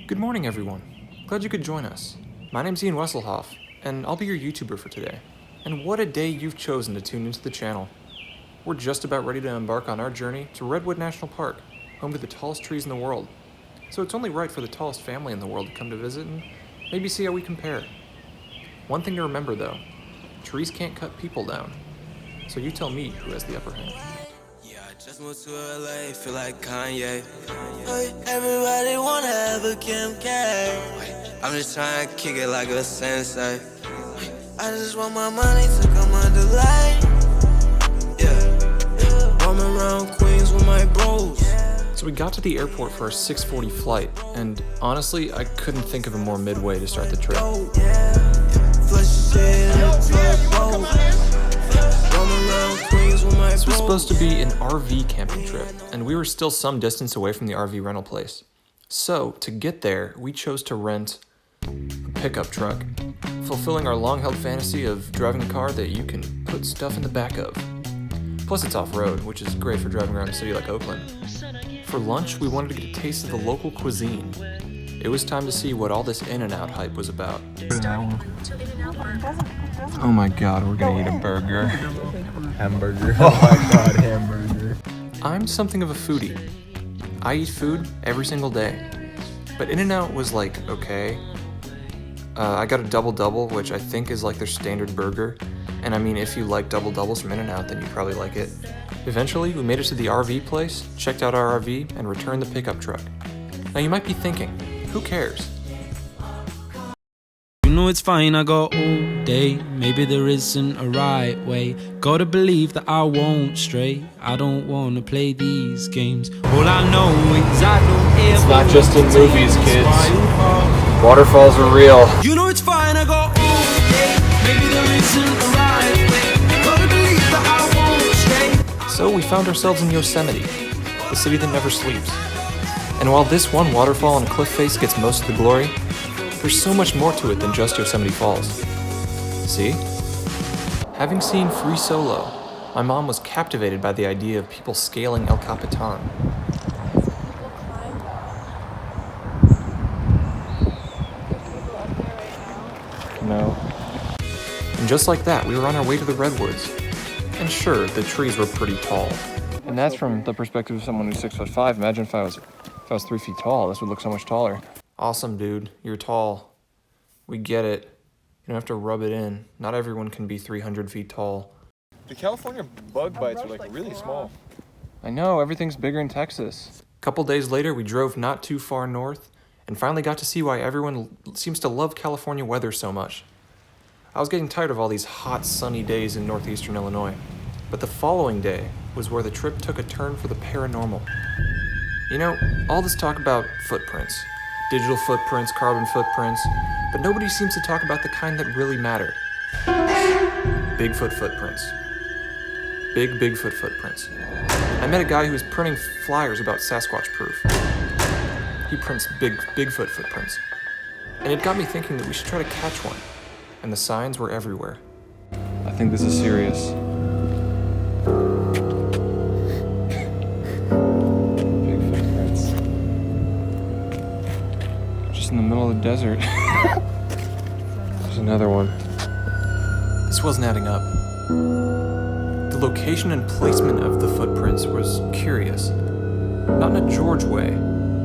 Good morning, everyone. Glad you could join us. My name's Ian Wesselhoff, and I'll be your YouTuber for today. And what a day you've chosen to tune into the channel. We're just about ready to embark on our journey to Redwood National Park, home to the tallest trees in the world. So it's only right for the tallest family in the world to come to visit and maybe see how we compare. One thing to remember though, trees can't cut people down. So you tell me who has the upper hand. Just moved to LA, feel like Kanye. Everybody wanna have a Kim K. I'm just trying to kick it like a sensei. I just want my money to come under light. Yeah, roaming around Queens with my bros. So we got to the airport for our 6:40 flight, and honestly, I couldn't think of a more midway to start the trip. This was supposed to be an RV camping trip, and we were still some distance away from the RV rental place. So, to get there, we chose to rent a pickup truck, fulfilling our long-held fantasy of driving a car that you can put stuff in the back of. Plus it's off-road, which is great for driving around a city like Oakland. For lunch, we wanted to get a taste of the local cuisine. It was time to see what all this InNOut hype was about. Oh my god, we're gonna eat a burger. Hamburger. Oh my god, hamburger. I'm something of a foodie. I eat food every single day. But InNOut was like, okay. I got a double-double, which I think is like their standard burger. And I mean, if you like double-doubles from InNOut, then you probably like it. Eventually, we made it to the RV place, checked out our RV, and returned the pickup truck. Now you might be thinking, who cares? You know it's fine, I got all day. Maybe there isn't a right way. Gotta believe that I won't stray. I don't wanna play these games. All I know is I don't ever. It's not just in movies, kids. Waterfalls are real. You know it's fine, I got all day. Maybe there isn't a right way. Gotta believe that I won't stray. So we found ourselves in Yosemite, the city that never sleeps. And while this one waterfall on a cliff face gets most of the glory, there's so much more to it than just Yosemite Falls. See? Having seen Free Solo, my mom was captivated by the idea of people scaling El Capitan. No. And just like that, we were on our way to the Redwoods. And sure, the trees were pretty tall. And that's from the perspective of someone who's 6'5". Imagine if I was 3 feet tall, this would look so much taller. Awesome, dude. You're tall. We get it. You don't have to rub it in. Not everyone can be 300 feet tall. The California bug bites are like really small. I know, everything's bigger in Texas. A couple days later, we drove not too far north and finally got to see why everyone seems to love California weather so much. I was getting tired of all these hot, sunny days in northeastern Illinois. But the following day was where the trip took a turn for the paranormal. You know, all this talk about footprints. Digital footprints, carbon footprints, but nobody seems to talk about the kind that really matter. Bigfoot footprints. Big Bigfoot footprints. I met a guy who was printing flyers about Sasquatch proof. He prints Bigfoot footprints. And it got me thinking that we should try to catch one. And the signs were everywhere. I think this is serious. In the middle of the desert. There's another one. This wasn't adding up. The location and placement of the footprints was curious. Not in a George way,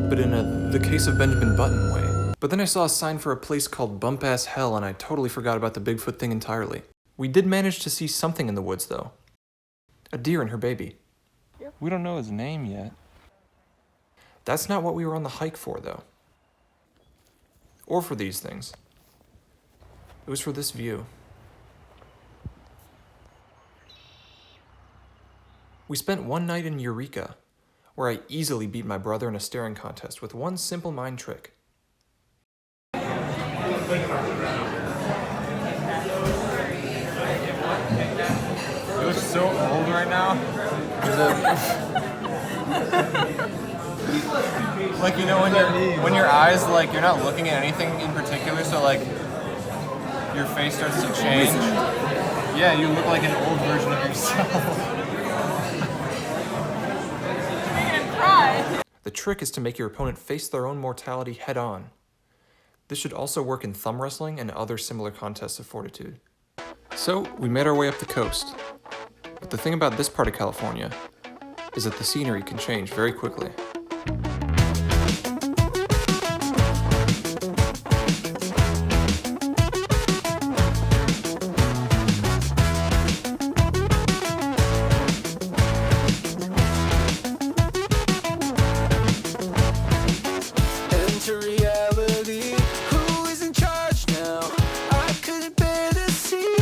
but in the case of Benjamin Button way. But then I saw a sign for a place called Bump Ass Hell and I totally forgot about the Bigfoot thing entirely. We did manage to see something in the woods though. A deer and her baby. We don't know his name yet. That's not what we were on the hike for though. Or for these things. It was for this view. We spent one night in Eureka, where I easily beat my brother in a staring contest with one simple mind trick. You're so old right now. Like, you know, when your eyes, like, you're not looking at anything in particular, so like your face starts to change. Yeah, you look like an old version of yourself. The trick is to make your opponent face their own mortality head on. This should also work in thumb wrestling and other similar contests of fortitude. So, we made our way up the coast. But the thing about this part of California is that the scenery can change very quickly. Into reality, who is in charge now? I couldn't bear to see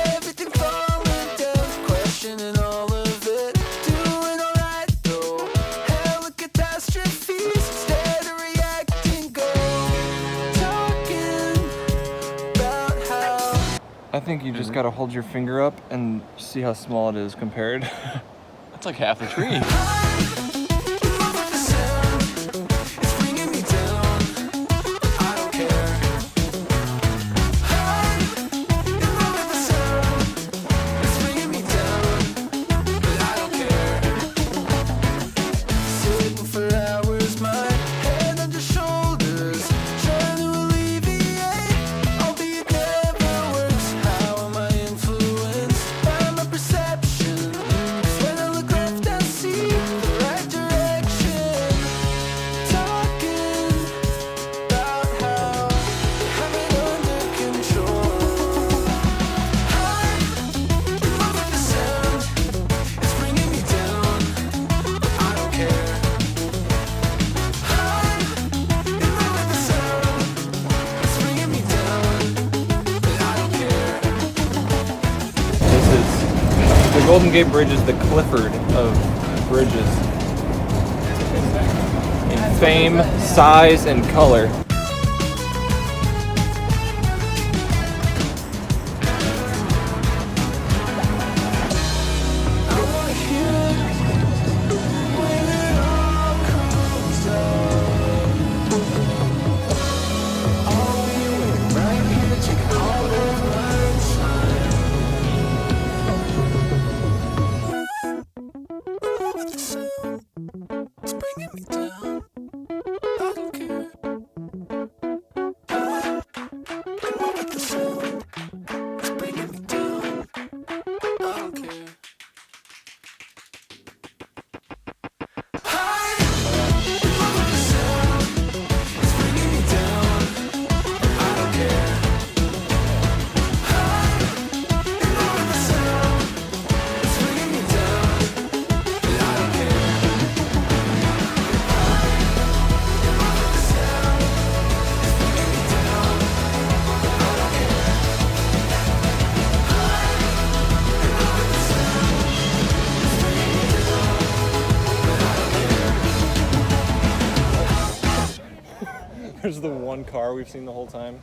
everything falling down, questioning all of it, doing alright though. Hella catastrophes, instead of reacting, go talking about how. I think you just gotta hold your finger up and see how small it is compared. That's like half the tree. The Golden Gate Bridge is the Clifford of bridges. In fame, size, and color. There's the one car we've seen the whole time.